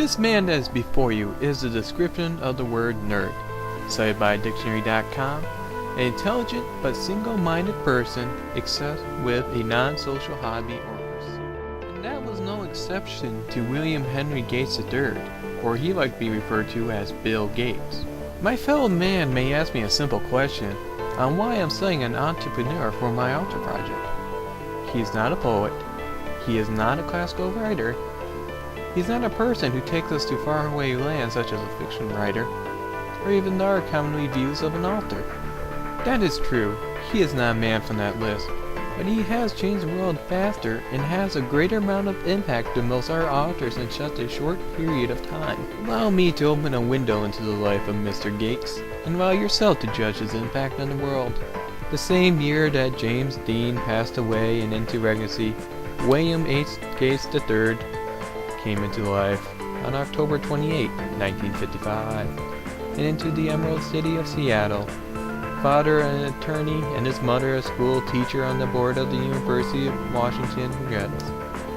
This man that is before you is the description of the word nerd, cited by dictionary.com, an intelligent but single-minded person obsessed with a non-social hobby or pursuit. And that was no exception to William Henry Gates III, or he liked to be referred to as Bill Gates. My fellow man may ask me a simple question on why I'm studying an entrepreneur for my author project. He is not a poet. He is not a classical writer. He's not a person who takes us to faraway lands such as a fiction writer, or even the other commonly views of an author. That is true, he is not a man from that list, but he has changed the world faster and has a greater amount of impact than most other authors in such a short period of time. Allow me to open a window into the life of Mr. Gates, and allow yourself to judge his impact on the world. The same year that James Dean passed away and into legacy, William H. Gates III came into life on October 28, 1955, and into the Emerald City of Seattle. Father an attorney and his mother a school teacher on the board of the University of Washington,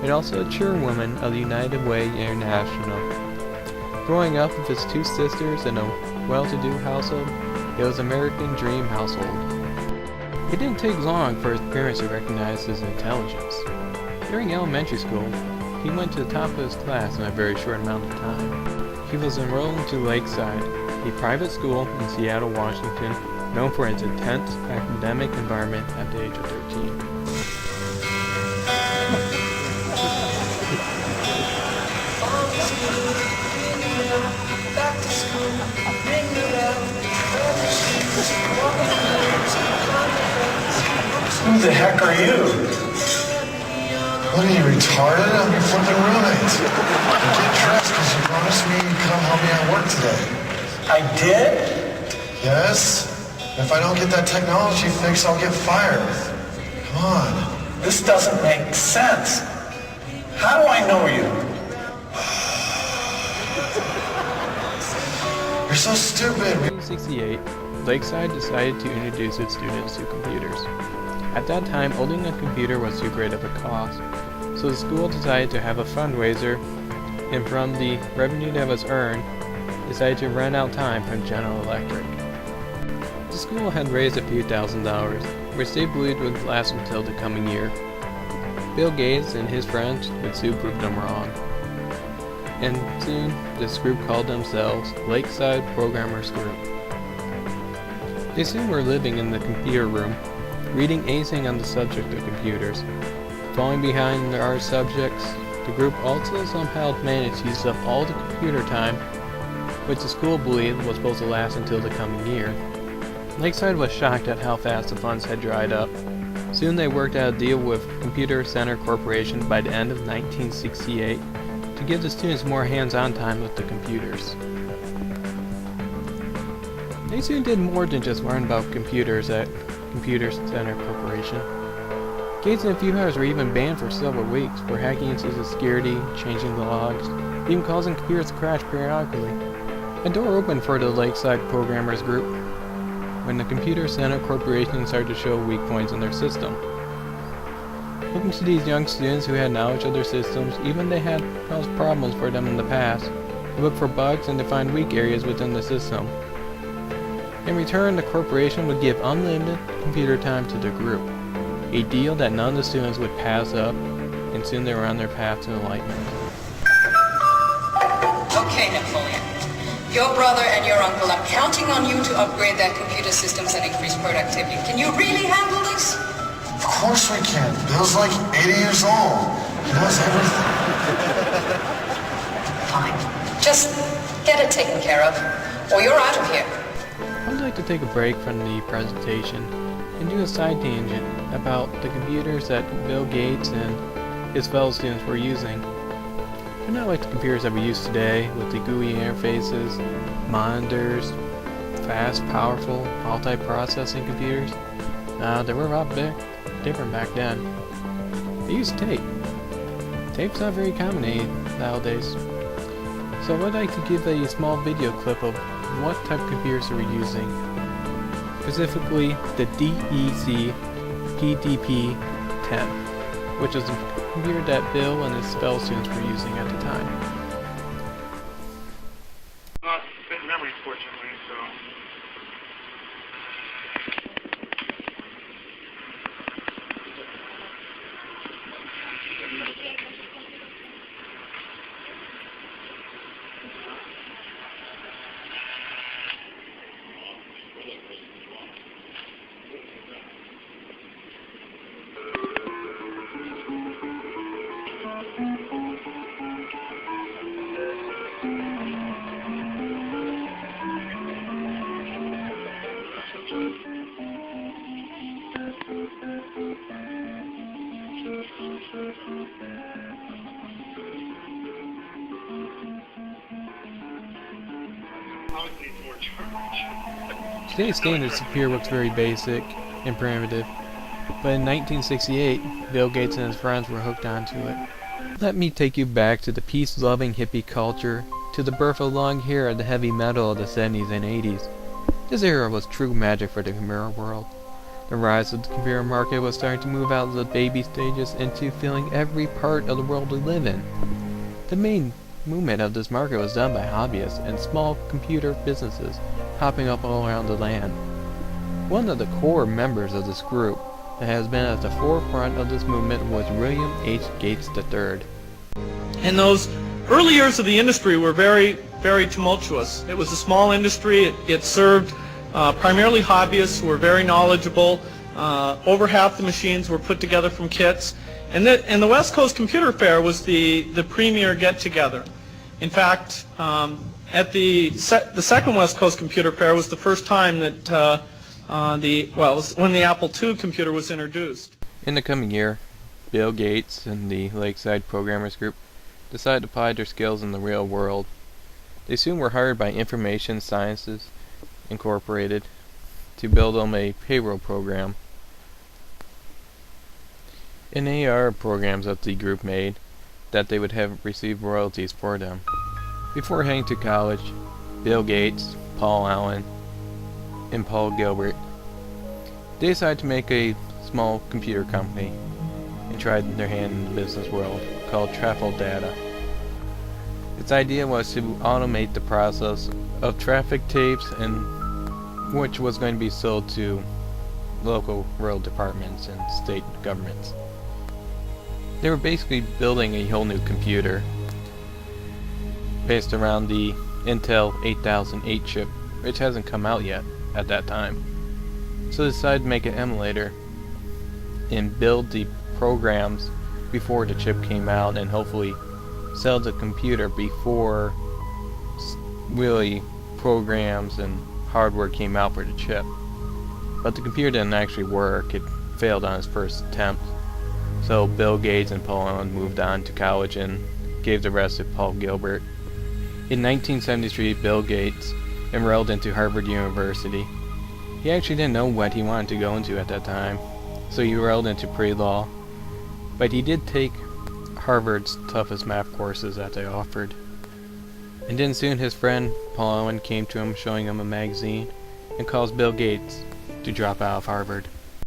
and also a chairwoman of the United Way International. Growing up with his two sisters in a well-to-do household, it was an American dream household. It didn't take long for his parents to recognize his intelligence. During elementary school, he went to the top of his class in a very short amount of time. He was enrolled into Lakeside, a private school in Seattle, Washington, known for its intense academic environment at the age of 13. Who the heck are you? What are you, retarded? I'm your flipping roommate. Get dressed because you promised me you'd come help me at work today. I did? Yes? If I don't get that technology fixed, I'll get fired. Come on. This doesn't make sense. How do I know you? You're so stupid. In 1968, Lakeside decided to introduce its students to computers. At that time, owning a computer was too great of a cost, so the school decided to have a fundraiser, and from the revenue that was earned, decided to rent out time from General Electric. The school had raised a few $1,000s, which they believed would last until the coming year. Bill Gates and his friends would soon prove them wrong. And soon, this group called themselves Lakeside Programmers Group. They soon were living in the computer room, reading anything on the subject of computers. Falling behind in our subjects, the group also somehow managed to use up all the computer time, which the school believed was supposed to last until the coming year. Lakeside was shocked at how fast the funds had dried up. Soon they worked out a deal with Computer Center Corporation by the end of 1968 to give the students more hands-on time with the computers. They soon did more than just learn about computers at Computer Center Corporation. Gates and a few others were even banned for several weeks for hacking into the security, changing the logs, even causing computers to crash periodically. A door opened for the Lakeside Programmers Group when the Computer Center Corporation started to show weak points in their system. Looking to these young students who had knowledge of their systems, even they had caused problems for them in the past, to look for bugs and to find weak areas within the system. In return, the corporation would give unlimited computer time to the group, a deal that none of the students would pass up, and soon they were on their path to enlightenment. Okay, Napoleon. Your brother and your uncle are counting on you to upgrade their computer systems and increase productivity. Can you really handle this? Of course we can. Bill's like 80 years old. He knows everything. Fine. Just get it taken care of, or you're out of here. I would like to take a break from the presentation and do a side tangent about the computers that Bill Gates and his fellow students were using. They're not like the computers that we use today with the GUI interfaces, monitors, fast, powerful, multi-processing computers. They were a lot different back then. They used tape. Tape's not very common nowadays. So I'd like to give a small video clip of what type of computers they were using. Specifically, the DEC PDP-10, which is a computer that Bill and his fellow students were using at the time. Today's standards appear looks very basic and primitive, but in 1968, Bill Gates and his friends were hooked onto it. Let me take you back to the peace-loving hippie culture, to the birth of long hair and the heavy metal of the 70s and 80s. This era was true magic for the computer world. The rise of the computer market was starting to move out of the baby stages into filling every part of the world we live in. The main movement of this market was done by hobbyists and small computer businesses popping up all around the land. One of the core members of this group that has been at the forefront of this movement was William H. Gates III. And those early years of the industry were very, very tumultuous. It was a small industry. It served primarily hobbyists who were very knowledgeable. Over half the machines were put together from kits. And the West Coast Computer Fair was the premier get-together. In fact, at the second West Coast Computer Fair was the first time that it was when the Apple II computer was introduced. In the coming year, Bill Gates and the Lakeside Programmers Group decided to apply their skills in the real world. They soon were hired by Information Sciences Incorporated to build them a payroll program. An AR programs that the group made that they would have received royalties for them. Before heading to college, Bill Gates, Paul Allen, and Paul Gilbert, they decided to make a small computer company and tried their hand in the business world called Traffic Data. Its idea was to automate the process of traffic tapes, and which was going to be sold to local road departments and state governments. They were basically building a whole new computer based around the Intel 8008 chip, which hasn't come out yet at that time. So they decided to make an emulator and build the programs before the chip came out, and hopefully sell the computer before really programs and hardware came out for the chip. But the computer didn't actually work. It failed on its first attempt. So Bill Gates and Paul Allen moved on to college and gave the rest to Paul Gilbert. In 1973, Bill Gates enrolled into Harvard University. He actually didn't know what he wanted to go into at that time, so he enrolled into pre-law. But he did take Harvard's toughest math courses that they offered. And then soon his friend Paul Allen came to him showing him a magazine and caused Bill Gates to drop out of Harvard.